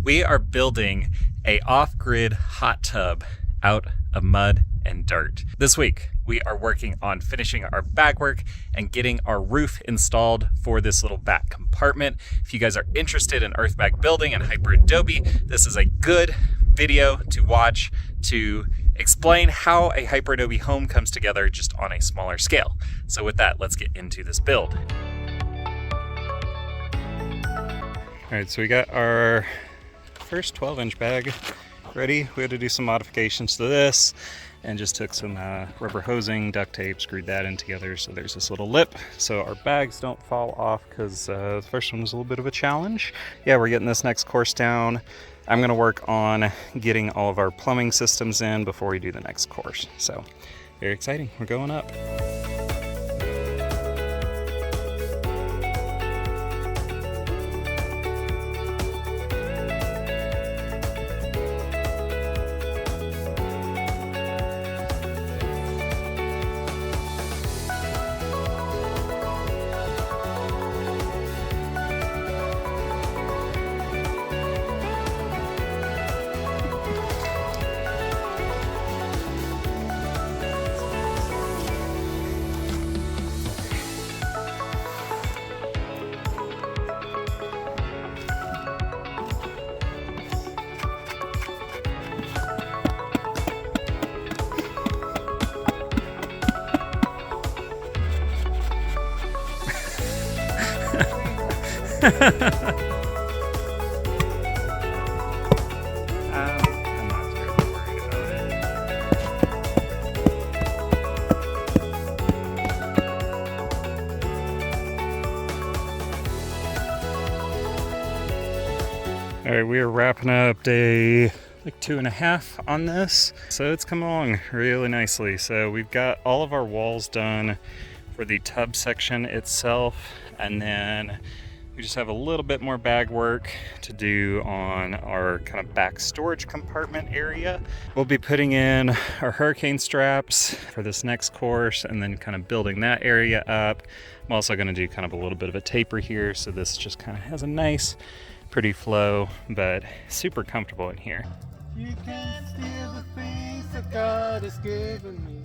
We are building a off-grid hot tub out of mud and dirt. This week, we are working on finishing our bag work and getting our roof installed for this little back compartment. If you guys are interested in Earthbag building and HyperAdobe, this is a good video to watch to explain how a HyperAdobe home comes together just on a smaller scale. So with that, let's get into this build. All right, so we got our first 12-inch bag ready. We had to do some modifications to this and just took some rubber hosing, duct tape, screwed that in together. So there's this little lip so our bags don't fall off, because the first one was a little bit of a challenge. Yeah, we're getting this next course down. I'm gonna work on getting all of our plumbing systems in before we do the next course. So very exciting, we're going up. I'm not really worried about it. All right, we are wrapping up day like 2.5 on this. So it's come along really nicely. So we've got all of our walls done for the tub section itself, and then we just have a little bit more bag work to do on our kind of back storage compartment area. We'll be putting in our hurricane straps for this next course and then kind of building that area up. I'm also going to do kind of a little bit of a taper here, so this just kind of has a nice, pretty flow, but super comfortable in here. You can't steal the things that God has given me.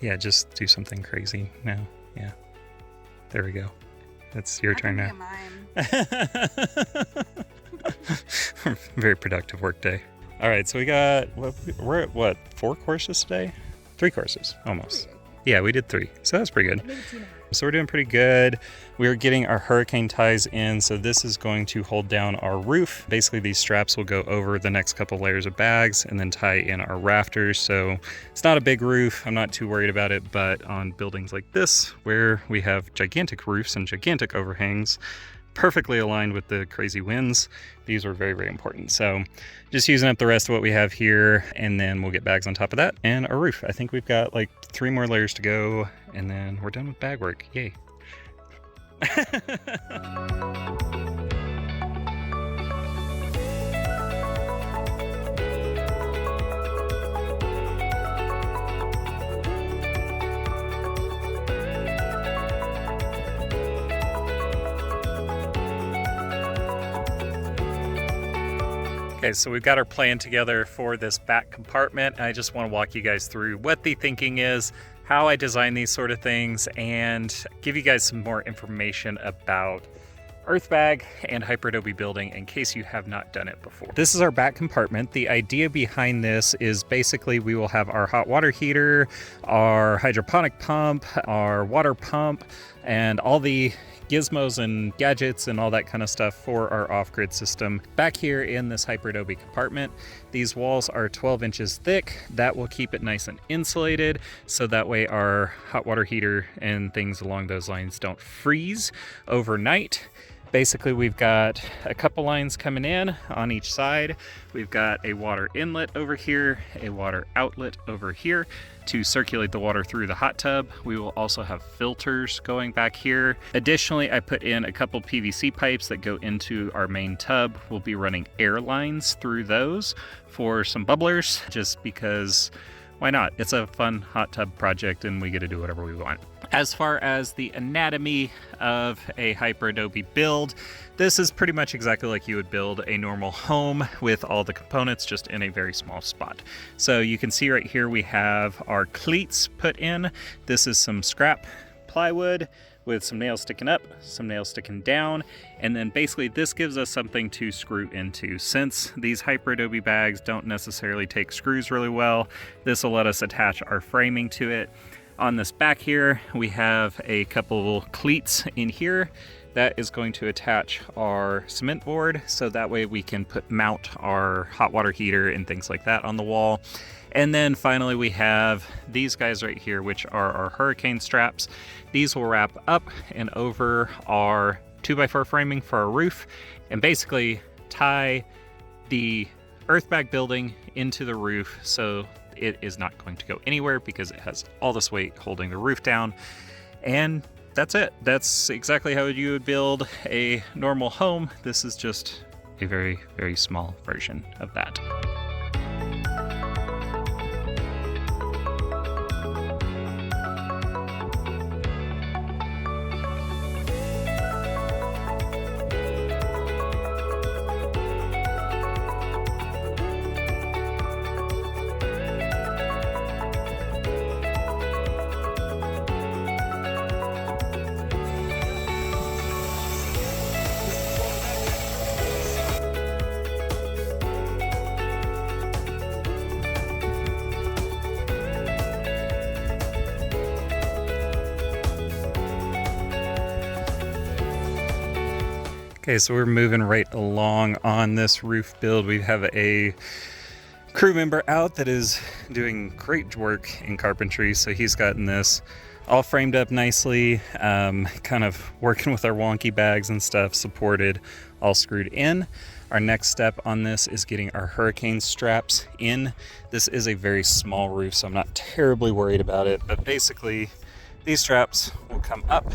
Yeah, just do something crazy now. Yeah, there we go. That's your turn now. Very productive work day. All right, so we got, we're at what, 4 courses today? 3 courses, almost. Yeah, we did 3, so that's pretty good. So we're doing pretty good. We're getting our hurricane ties in, so this is going to hold down our roof. Basically, these straps will go over the next couple layers of bags and then tie in our rafters. So it's not a big roof, I'm not too worried about it, but on buildings like this, where we have gigantic roofs and gigantic overhangs, perfectly aligned with the crazy winds, these were very, very important. So just using up the rest of what we have here, and then we'll get bags on top of that and our roof. I think we've got like 3 more layers to go, and then we're done with bag work. Yay. Okay, so we've got our plan together for this back compartment. I just want to walk you guys through what the thinking is, how I design these sort of things, and give you guys some more information about Earthbag and HyperAdobe building in case you have not done it before. This is our back compartment. The idea behind this is basically we will have our hot water heater, our hydroponic pump, our water pump, and all the gizmos and gadgets and all that kind of stuff for our off-grid system back here in this HyperAdobe compartment. These walls are 12 inches thick. That will keep it nice and insulated, so that way our hot water heater and things along those lines don't freeze overnight. Basically, we've got a couple lines coming in on each side. We've got a water inlet over here, a water outlet over here to circulate the water through the hot tub. We will also have filters going back here. Additionally, I put in a couple PVC pipes that go into our main tub. We'll be running air lines through those for some bubblers, just because why not? It's a fun hot tub project and we get to do whatever we want. As far as the anatomy of a HyperAdobe build, this is pretty much exactly like you would build a normal home with all the components just in a very small spot. So you can see right here we have our cleats put in. This is some scrap plywood with some nails sticking up, some nails sticking down, and then basically this gives us something to screw into. Since these HyperAdobe bags don't necessarily take screws really well, this will let us attach our framing to it. On this back here, we have a couple cleats in here that is going to attach our cement board, so that way we can mount our hot water heater and things like that on the wall. And then finally we have these guys right here, which are our hurricane straps. These will wrap up and over our 2x4 framing for our roof and basically tie the Earthbag building into the roof, so it is not going to go anywhere because it has all this weight holding the roof down. And that's it. That's exactly how you would build a normal home. This is just a very, very small version of that. Okay, so we're moving right along on this roof build. We have a crew member out that is doing great work in carpentry. So he's gotten this all framed up nicely, kind of working with our wonky bags and stuff, supported, all screwed in. Our next step on this is getting our hurricane straps in. This is a very small roof, so I'm not terribly worried about it, but basically these straps will come up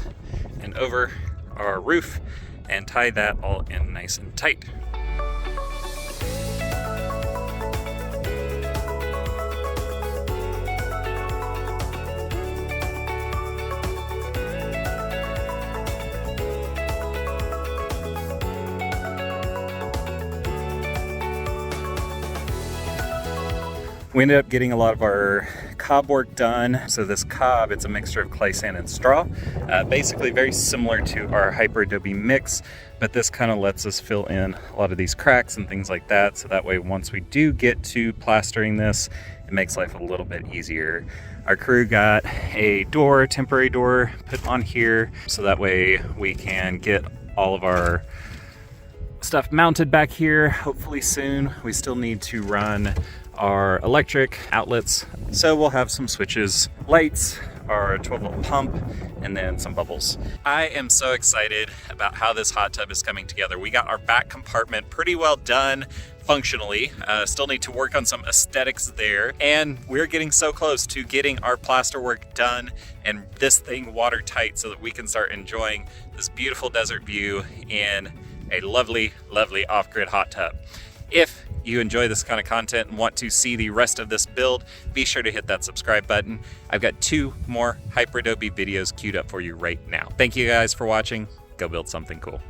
and over our roof and tie that all in nice and tight. We ended up getting a lot of our cob work done. So this cob, it's a mixture of clay, sand, and straw. Basically very similar to our HyperAdobe mix, but this kind of lets us fill in a lot of these cracks and things like that. So that way, once we do get to plastering this, it makes life a little bit easier. Our crew got a door, temporary door put on here. So that way we can get all of our stuff mounted back here, hopefully soon. We still need to run our electric outlets, so we'll have some switches, lights, our 12-volt pump, and then some bubbles. I am so excited about how this hot tub is coming together. We got our back compartment pretty well done functionally. Still need to work on some aesthetics there, and we're getting so close to getting our plaster work done and this thing watertight so that we can start enjoying this beautiful desert view in a lovely, lovely off-grid hot tub. If you enjoy this kind of content and want to see the rest of this build, be sure to hit that subscribe button. I've got 2 more HyperAdobe videos queued up for you right now. Thank you guys for watching. Go build something cool.